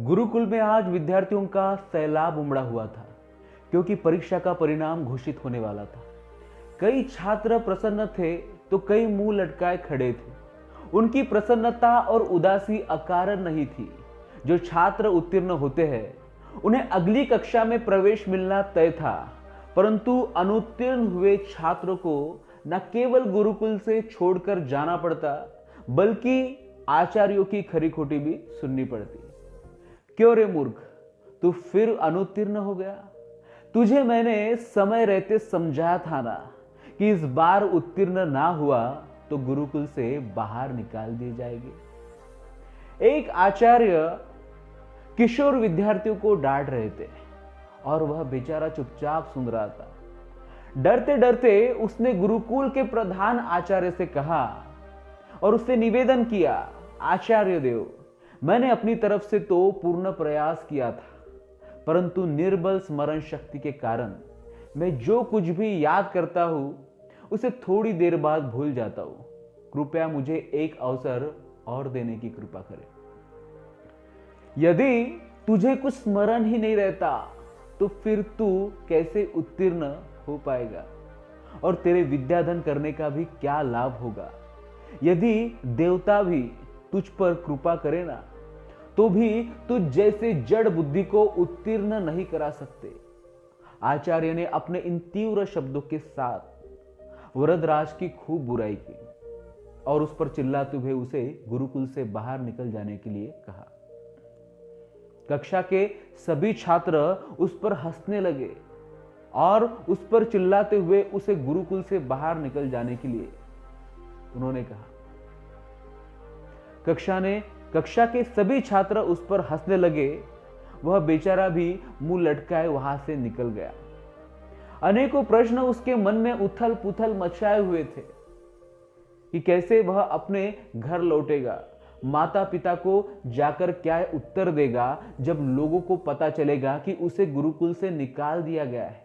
गुरुकुल में आज विद्यार्थियों का सैलाब उमड़ा हुआ था क्योंकि परीक्षा का परिणाम घोषित होने वाला था। कई छात्र प्रसन्न थे तो कई मुंह लटकाए खड़े थे। उनकी प्रसन्नता और उदासी अकारण नहीं थी। जो छात्र उत्तीर्ण होते हैं उन्हें अगली कक्षा में प्रवेश मिलना तय था, परंतु अनुत्तीर्ण हुए छात्रों को न केवल गुरुकुल से छोड़कर जाना पड़ता बल्कि आचार्यों की खरी खोटी भी सुननी पड़ती। क्यों रे मूर्ख, तू फिर अनुत्तीर्ण हो गया? तुझे मैंने समय रहते समझाया था ना कि इस बार उत्तीर्ण ना हुआ तो गुरुकुल से बाहर निकाल दिए जाएंगे। एक आचार्य किशोर विद्यार्थियों को डांट रहे थे और वह बेचारा चुपचाप सुन रहा था। डरते डरते उसने गुरुकुल के प्रधान आचार्य से कहा और उससे निवेदन किया, आचार्य देव, मैंने अपनी तरफ से तो पूर्ण प्रयास किया था, परंतु निर्बल स्मरण शक्ति के कारण मैं जो कुछ भी याद करता हूं उसे थोड़ी देर बाद भूल जाता हूं। कृपया मुझे एक अवसर और देने की कृपा करें। यदि तुझे कुछ स्मरण ही नहीं रहता तो फिर तू कैसे उत्तीर्ण हो पाएगा और तेरे विद्याधन करने का भी क्या लाभ होगा? यदि देवता भी तुझ पर कृपा करे ना तो भी तुझ जैसे जड़ बुद्धि को उत्तीर्ण नहीं करा सकते। आचार्य ने अपने इन तीव्र शब्दों के साथ वरदराज की खूब बुराई की और उस पर चिल्लाते हुए उसे गुरुकुल से बाहर निकल जाने के लिए कहा। कक्षा के सभी छात्र उस पर हंसने लगे और उस पर चिल्लाते हुए उसे गुरुकुल से बाहर निकल जाने के लिए उन्होंने कहा। कक्षा के सभी छात्र उस पर हंसने लगे। वह बेचारा भी मुंह लटकाए वहां से निकल गया। अनेकों प्रश्न उसके मन में उथल पुथल मचाए हुए थे कि कैसे वह अपने घर लौटेगा, माता पिता को जाकर क्या उत्तर देगा जब लोगों को पता चलेगा कि उसे गुरुकुल से निकाल दिया गया है,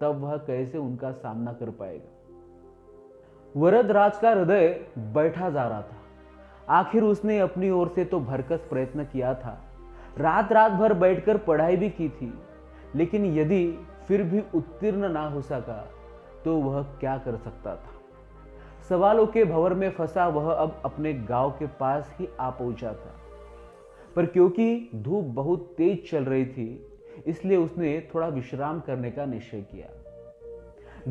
तब वह कैसे उनका सामना कर पाएगा। वरदराज का हृदय बैठा जा रहा था। आखिर उसने अपनी ओर से तो भरकस प्रयत्न किया था, रात रात भर बैठकर पढ़ाई भी की थी, लेकिन यदि फिर भी उत्तीर्ण ना हो सका तो वह क्या कर सकता था? सवालों के भंवर में फंसा वह अब अपने गांव के पास ही आ पहुंचा था, पर क्योंकि धूप बहुत तेज चल रही थी इसलिए उसने थोड़ा विश्राम करने का निश्चय किया।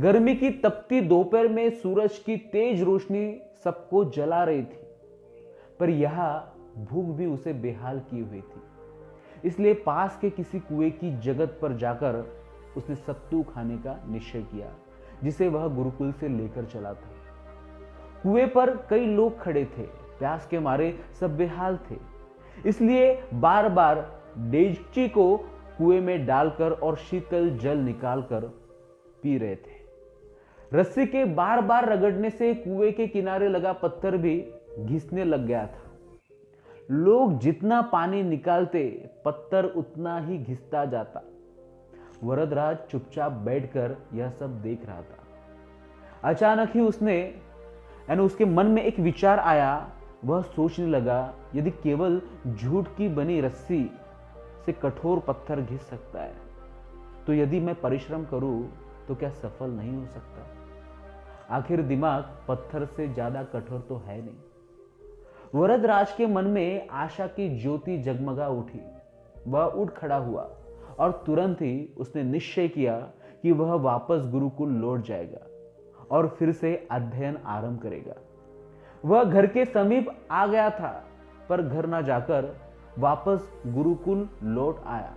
गर्मी की तपती दोपहर में सूरज की तेज रोशनी सबको जला रही थी, पर यह भूख भी उसे बेहाल की हुई थी। इसलिए पास के किसी कुएं की जगत पर जाकर उसने सत्तू खाने का निश्चय किया, जिसे वह गुरुकुल से लेकर चला था। कुएं पर कई लोग खड़े थे, प्यास के मारे सब बेहाल थे, इसलिए बार बार डेगची को कुएं में डालकर और शीतल जल निकालकर पी रहे थे। रस्सी के बार बार रगड़ने से कुएं के किनारे लगा पत्थर भी घिसने लग गया था। लोग जितना पानी निकालते पत्थर उतना ही घिसता जाता। वरदराज चुपचाप बैठकर यह सब देख रहा था। अचानक ही उसके मन में एक विचार आया। वह सोचने लगा, यदि केवल झूठ की बनी रस्सी से कठोर पत्थर घिस सकता है तो यदि मैं परिश्रम करूं तो क्या सफल नहीं हो सकता? आखिर दिमाग पत्थर से ज्यादा कठोर तो है नहीं। वरदराज के मन में आशा की ज्योति जगमगा उठी। वह उठ खड़ा हुआ और तुरंत ही उसने निश्चय किया कि वह वापस गुरुकुल लौट जाएगा और फिर से अध्ययन आरंभ करेगा। वह घर के समीप आ गया था, पर घर ना जाकर वापस गुरुकुल लौट आया।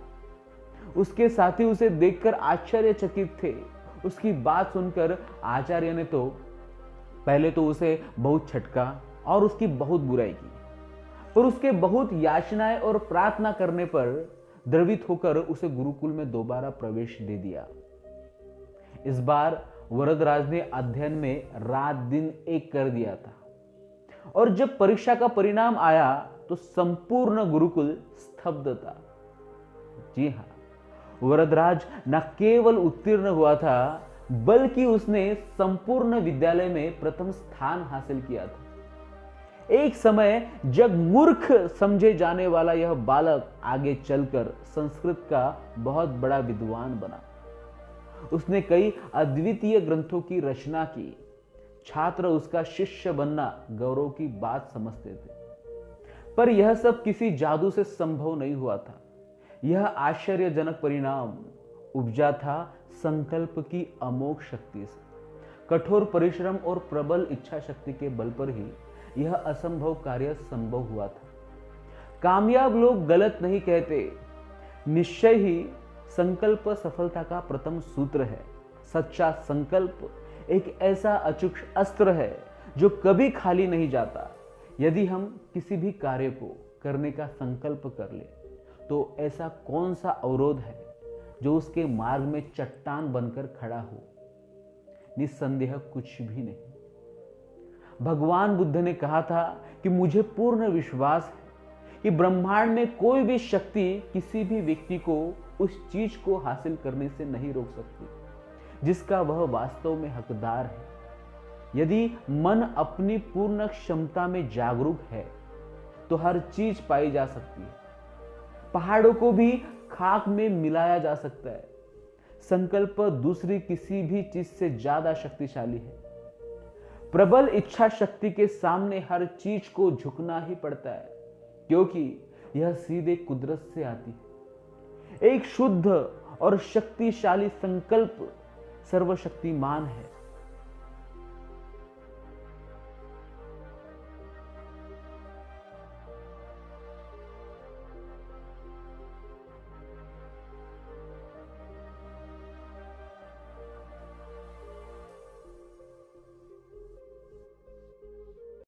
उसके साथी उसे देखकर आश्चर्यचकित थे। उसकी बात सुनकर आचार्य ने तो पहले तो उसे बहुत छटका और उसकी बहुत बुराई की, पर उसके बहुत याचनाएं और प्रार्थना करने पर द्रवित होकर उसे गुरुकुल में दोबारा प्रवेश दे दिया। इस बार वरदराज ने अध्ययन में रात दिन एक कर दिया था और जब परीक्षा का परिणाम आया तो संपूर्ण गुरुकुल स्तब्ध था। जी हां, वरदराज न केवल उत्तीर्ण हुआ था बल्कि उसने संपूर्ण विद्यालय में प्रथम स्थान हासिल किया था। एक समय जग मूर्ख समझे जाने वाला यह बालक आगे चलकर संस्कृत का बहुत बड़ा विद्वान बना। उसने कई अद्वितीय ग्रंथों की रचना की। छात्र उसका शिष्य बनना गौरव की बात समझते थे। पर यह सब किसी जादू से संभव नहीं हुआ था। यह आश्चर्यजनक परिणाम उपजा था संकल्प की अमोघ शक्ति से। कठोर परिश्रम और प्रबल इच्छा शक्ति के बल पर ही यह असंभव कार्य संभव हुआ था। कामयाब लोग गलत नहीं कहते। निश्चय ही संकल्प सफलता का प्रथम सूत्र है। सच्चा संकल्प एक ऐसा अचूक अस्त्र है जो कभी खाली नहीं जाता। यदि हम किसी भी कार्य को करने का संकल्प कर ले तो ऐसा कौन सा अवरोध है जो उसके मार्ग में चट्टान बनकर खड़ा हो? निस्संदेह कुछ भी नहीं। भगवान बुद्ध ने कहा था कि मुझे पूर्ण विश्वास है कि ब्रह्मांड में कोई भी शक्ति किसी भी व्यक्ति को उस चीज को हासिल करने से नहीं रोक सकती जिसका वह वास्तव में हकदार है। यदि मन अपनी पूर्ण क्षमता में जागरूक है तो हर चीज पाई जा सकती है। पहाड़ों को भी खाक में मिलाया जा सकता है। संकल्प दूसरी किसी भी चीज से ज्यादा शक्तिशाली है। प्रबल इच्छा शक्ति के सामने हर चीज को झुकना ही पड़ता है क्योंकि यह सीधे कुदरत से आती है। एक शुद्ध और शक्तिशाली संकल्प सर्वशक्तिमान है।